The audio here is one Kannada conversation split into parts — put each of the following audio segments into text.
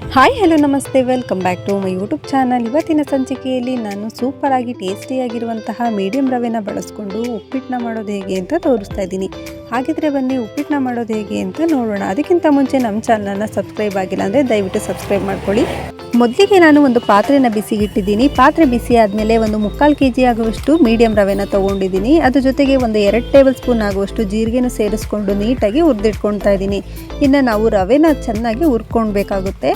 ಹಾಯ್ ಹಲೋ ನಮಸ್ತೆ, welcome back to my YouTube channel. ಇವತ್ತಿನ ಸಂಚಿಕೆಯಲ್ಲಿ ನಾನು ಸೂಪರ್ ಆಗಿ ಟೇಸ್ಟಿಯಾಗಿರುವಂತಹ ಮೀಡಿಯಂ ರವೆನ ಬಳಸ್ಕೊಂಡು ಉಪ್ಪಿಟ್ಟನ್ನ ಮಾಡೋದು ಹೇಗೆ ಅಂತ ತೋರಿಸ್ತಾ ಇದ್ದೀನಿ. ಹಾಗಿದ್ರೆ ಬನ್ನಿ ಉಪ್ಪಿಟ್ಟನ್ನ ಮಾಡೋದು ಹೇಗೆ ಅಂತ ನೋಡೋಣ. ಅದಕ್ಕಿಂತ ಮುಂಚೆ ನಮ್ಮ ಚಾನಲ್ನ ಸಬ್ಸ್ಕ್ರೈಬ್ ಆಗಿಲ್ಲ ಅಂದರೆ ದಯವಿಟ್ಟು ಸಬ್ಸ್ಕ್ರೈಬ್ ಮಾಡ್ಕೊಳ್ಳಿ. ಮೊದಲಿಗೆ ನಾನು ಒಂದು ಪಾತ್ರೆನ ಬಿಸಿಗಿಟ್ಟಿದ್ದೀನಿ. ಪಾತ್ರೆ ಬಿಸಿ ಆದಮೇಲೆ ಒಂದು 3/4 kg ಆಗುವಷ್ಟು ಮೀಡಿಯಂ ರವೆನ ತೊಗೊಂಡಿದ್ದೀನಿ. ಅದ್ರ ಜೊತೆಗೆ ಒಂದು 2 ಟೇಬಲ್ ಸ್ಪೂನ್ ಆಗುವಷ್ಟು ಜೀರಿಗೆನ ಸೇರಿಸ್ಕೊಂಡು ನೀಟಾಗಿ ಹುರಿದಿಟ್ಕೊಳ್ತಾ ಇದ್ದೀನಿ. ಇನ್ನು ನಾವು ರವೆನ ಚೆನ್ನಾಗಿ ಹುರ್ಕೊಳ್ಬೇಕಾಗುತ್ತೆ.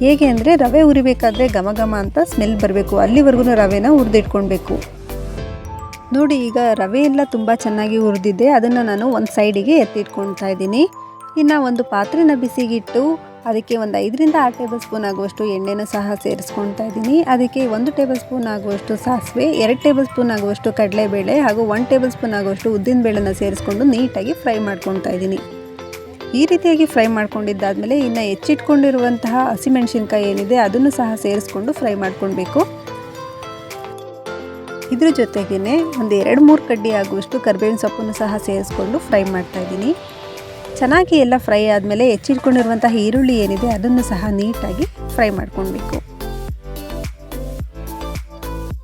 ಹೇಗೆ ಅಂದರೆ ರವೆ ಹುರಿಬೇಕಾದ್ರೆ ಘಮ ಘಮ ಅಂತ ಸ್ಮೆಲ್ ಬರಬೇಕು, ಅಲ್ಲಿವರೆಗೂ ರವೆನ ಹುರಿದಿಟ್ಕೊಳ್ಬೇಕು. ನೋಡಿ, ಈಗ ರವೆ ಎಲ್ಲ ತುಂಬ ಚೆನ್ನಾಗಿ ಹುರಿದಿದ್ದೆ. ಅದನ್ನು ನಾನು ಒಂದು ಸೈಡಿಗೆ ಎತ್ತಿಟ್ಕೊಳ್ತಾ ಇದ್ದೀನಿ. ಇನ್ನು ಒಂದು ಪಾತ್ರೆನ ಬಿಸಿಗಿಟ್ಟು ಅದಕ್ಕೆ ಒಂದು 5ರಿಂದ 6 ಟೇಬಲ್ ಸ್ಪೂನ್ ಆಗುವಷ್ಟು ಎಣ್ಣೆನ ಸಹ ಸೇರಿಸ್ಕೊಳ್ತಾ ಇದ್ದೀನಿ. ಅದಕ್ಕೆ 1 ಟೇಬಲ್ ಸ್ಪೂನ್ ಆಗುವಷ್ಟು ಸಾಸಿವೆ, 2 ಟೇಬಲ್ ಸ್ಪೂನ್ ಆಗುವಷ್ಟು ಕಡಲೆಬೇಳೆ ಹಾಗೂ 1 ಟೇಬಲ್ ಸ್ಪೂನ್ ಆಗುವಷ್ಟು ಉದ್ದಿನಬೇಳೆನ ಸೇರಿಸ್ಕೊಂಡು ನೀಟಾಗಿ ಫ್ರೈ ಮಾಡ್ಕೊಳ್ತಾ ಇದ್ದೀನಿ. ಈ ರೀತಿಯಾಗಿ ಫ್ರೈ ಮಾಡ್ಕೊಂಡಿದ್ದಾದಮೇಲೆ ಇನ್ನು ಹೆಚ್ಚಿಟ್ಕೊಂಡಿರುವಂತಹ ಹಸಿಮೆಣಸಿನ್ಕಾಯಿ ಏನಿದೆ ಅದನ್ನು ಸಹ ಸೇರಿಸ್ಕೊಂಡು ಫ್ರೈ ಮಾಡ್ಕೊಳ್ಬೇಕು. ಇದ್ರ ಜೊತೆಗೇ ಒಂದು 2-3 ಕಡ್ಡಿ ಆಗುವಷ್ಟು ಕರಿಬೇವಿನ ಸೊಪ್ಪನ್ನು ಸಹ ಸೇರಿಸ್ಕೊಂಡು ಫ್ರೈ ಮಾಡ್ತಾ ಇದ್ದೀನಿ. ಚೆನ್ನಾಗಿ ಎಲ್ಲ ಫ್ರೈ ಆದಮೇಲೆ ಹೆಚ್ಚಿಟ್ಕೊಂಡಿರುವಂತಹ ಈರುಳ್ಳಿ ಏನಿದೆ ಅದನ್ನು ಸಹ ನೀಟಾಗಿ ಫ್ರೈ ಮಾಡ್ಕೊಳ್ಬೇಕು.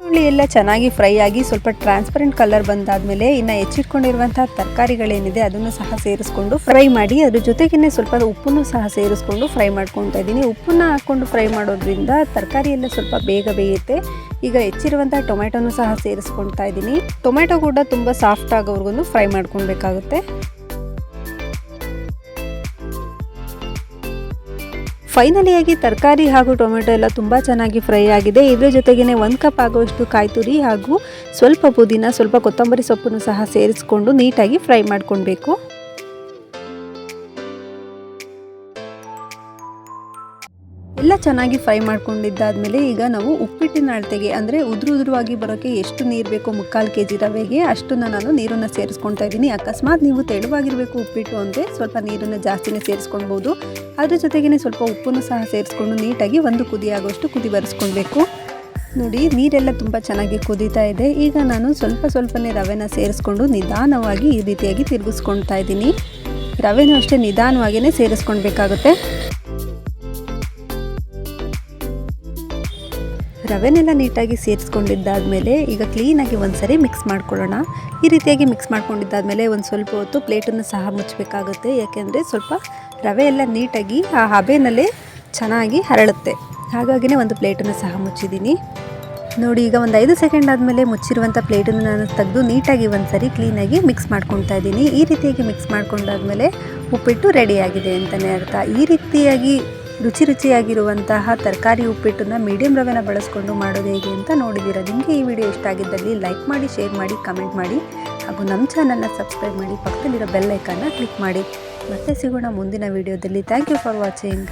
ಈರುಳ್ಳಿ ಎಲ್ಲ ಚೆನ್ನಾಗಿ ಫ್ರೈ ಆಗಿ ಸ್ವಲ್ಪ ಟ್ರಾನ್ಸ್ಪರೆಂಟ್ ಕಲರ್ ಬಂದಾದಮೇಲೆ ಇನ್ನು ಹೆಚ್ಚಿಟ್ಕೊಂಡಿರುವಂತಹ ತರಕಾರಿಗಳೇನಿದೆ ಅದನ್ನು ಸಹ ಸೇರಿಸ್ಕೊಂಡು ಫ್ರೈ ಮಾಡಿ ಅದ್ರ ಜೊತೆಗೇ ಸ್ವಲ್ಪ ಉಪ್ಪನ್ನು ಸಹ ಸೇರಿಸ್ಕೊಂಡು ಫ್ರೈ ಮಾಡ್ಕೊಳ್ತಾ ಇದ್ದೀನಿ. ಉಪ್ಪನ್ನು ಹಾಕ್ಕೊಂಡು ಫ್ರೈ ಮಾಡೋದ್ರಿಂದ ತರಕಾರಿ ಎಲ್ಲ ಸ್ವಲ್ಪ ಬೇಗ ಬೇಯುತ್ತೆ. ಈಗ ಹೆಚ್ಚಿರುವಂತಹ ಟೊಮೆಟೊನು ಸಹ ಸೇರಿಸ್ಕೊಳ್ತಾ ಇದ್ದೀನಿ. ಟೊಮೆಟೊ ಕೂಡ ತುಂಬ ಸಾಫ್ಟ್ ಆಗೋವರೆಗೂ ಫ್ರೈ ಮಾಡ್ಕೊಳ್ಬೇಕಾಗುತ್ತೆ. ಫೈನಲಿಯಾಗಿ ತರಕಾರಿ ಹಾಗೂ ಟೊಮೆಟೊ ಎಲ್ಲ ತುಂಬ ಚೆನ್ನಾಗಿ ಫ್ರೈ ಆಗಿದೆ. ಇದರ ಜೊತೆಗೇ 1 ಕಪ್ ಆಗುವಷ್ಟು ಕಾಯಿ ತುರಿ ಹಾಗೂ ಸ್ವಲ್ಪ ಪುದೀನ, ಸ್ವಲ್ಪ ಕೊತ್ತಂಬರಿ ಸೊಪ್ಪನ್ನು ಸಹ ಸೇರಿಸ್ಕೊಂಡು ನೀಟಾಗಿ ಫ್ರೈ ಮಾಡ್ಕೊಳ್ಬೇಕು. ಎಲ್ಲ ಚೆನ್ನಾಗಿ ಫ್ರೈ ಮಾಡ್ಕೊಂಡಿದ್ದಾದಮೇಲೆ ಈಗ ನಾವು ಉಪ್ಪಿಟ್ಟಿನ ಅಳತೆಗೆ ಅಂದರೆ ಉದುರುವಾಗಿ ಬರೋಕ್ಕೆ ಎಷ್ಟು ನೀರು ಬೇಕೋ 3/4 kg ರವೆಗೆ ಅಷ್ಟನ್ನು ನಾನು ನೀರನ್ನು ಸೇರಿಸ್ಕೊಳ್ತಾ ಇದ್ದೀನಿ. ಅಕಸ್ಮಾತ್ ನೀವು ತೆಳುವಾಗಿರಬೇಕು ಉಪ್ಪಿಟ್ಟು ಅಂದರೆ ಸ್ವಲ್ಪ ನೀರನ್ನು ಜಾಸ್ತಿನೇ ಸೇರಿಸ್ಕೊಳ್ಬೋದು. ಅದ್ರ ಜೊತೆಗೇ ಸ್ವಲ್ಪ ಉಪ್ಪನ್ನು ಸಹ ಸೇರಿಸ್ಕೊಂಡು ನೀಟಾಗಿ 1 ಕುದಿ ಆಗೋಷ್ಟು ಕುದಿ ಬರೆಸ್ಕೊಳ್ಬೇಕು. ನೋಡಿ, ನೀರೆಲ್ಲ ತುಂಬ ಚೆನ್ನಾಗಿ ಕುದೀತಾ ಇದೆ. ಈಗ ನಾನು ಸ್ವಲ್ಪನೇ ರವೆನ ಸೇರಿಸ್ಕೊಂಡು ನಿಧಾನವಾಗಿ ಈ ರೀತಿಯಾಗಿ ತಿರುಗಿಸ್ಕೊಳ್ತಾ ಇದ್ದೀನಿ. ರವೆನೂ ಅಷ್ಟೇ ನಿಧಾನವಾಗಿಯೇ ಸೇರಿಸ್ಕೊಳ್ಬೇಕಾಗುತ್ತೆ. ರವೆನೆಲ್ಲ ನೀಟಾಗಿ ಸೇರಿಸ್ಕೊಂಡಿದ್ದಾದಮೇಲೆ ಈಗ ಕ್ಲೀನಾಗಿ ಒಂದ್ಸರಿ ಮಿಕ್ಸ್ ಮಾಡ್ಕೊಳ್ಳೋಣ. ಈ ರೀತಿಯಾಗಿ ಮಿಕ್ಸ್ ಮಾಡ್ಕೊಂಡಿದ್ದಾದಮೇಲೆ ಒಂದು ಸ್ವಲ್ಪ ಹೊತ್ತು ಪ್ಲೇಟನ್ನು ಸಹ ಮುಚ್ಚಬೇಕಾಗುತ್ತೆ. ಯಾಕೆಂದರೆ ಸ್ವಲ್ಪ ರವೆ ಎಲ್ಲ ನೀಟಾಗಿ ಆ ಹಬೆನಲ್ಲೇ ಚೆನ್ನಾಗಿ ಹರಳುತ್ತೆ. ಹಾಗಾಗಿನೇ ಒಂದು ಪ್ಲೇಟನ್ನು ಸಹ ಮುಚ್ಚಿದ್ದೀನಿ. ನೋಡಿ, ಈಗ ಒಂದು 5 ಸೆಕೆಂಡ್ ಆದಮೇಲೆ ಮುಚ್ಚಿರುವಂಥ ಪ್ಲೇಟನ್ನು ನಾನು ತೆಗೆದು ನೀಟಾಗಿ ಒಂದ್ಸರಿ ಕ್ಲೀನಾಗಿ ಮಿಕ್ಸ್ ಮಾಡ್ಕೊಳ್ತಾ ಇದ್ದೀನಿ. ಈ ರೀತಿಯಾಗಿ ಮಿಕ್ಸ್ ಮಾಡ್ಕೊಂಡಾದ್ಮೇಲೆ ಉಪ್ಪಿಟ್ಟು ರೆಡಿಯಾಗಿದೆ ಅಂತಲೇ ಅರ್ಥ. ಈ ರೀತಿಯಾಗಿ ರುಚಿಯಾಗಿರುವಂತಹ ತರಕಾರಿ ಉಪ್ಪಿಟ್ಟನ್ನು ಮೀಡಿಯಂ ರವೆನ ಬಳಸ್ಕೊಂಡು ಮಾಡೋದು ಹೇಗೆ ಅಂತ ನೋಡಿದ್ದೀರಾ. ನಿಮಗೆ ಈ ವಿಡಿಯೋ ಇಷ್ಟ ಆಗಿದ್ದಲ್ಲಿ ಲೈಕ್ ಮಾಡಿ, ಶೇರ್ ಮಾಡಿ, ಕಮೆಂಟ್ ಮಾಡಿ ಹಾಗೂ ನಮ್ಮ ಚಾನಲ್ನ ಸಬ್ಸ್ಕ್ರೈಬ್ ಮಾಡಿ, ಪಕ್ಕದಲ್ಲಿರೋ ಬೆಲ್ ಐಕಾನ್ನ ಕ್ಲಿಕ್ ಮಾಡಿ. ಮತ್ತೆ ಸಿಗೋಣ ಮುಂದಿನ ವಿಡಿಯೋದಲ್ಲಿ. Thank you for watching.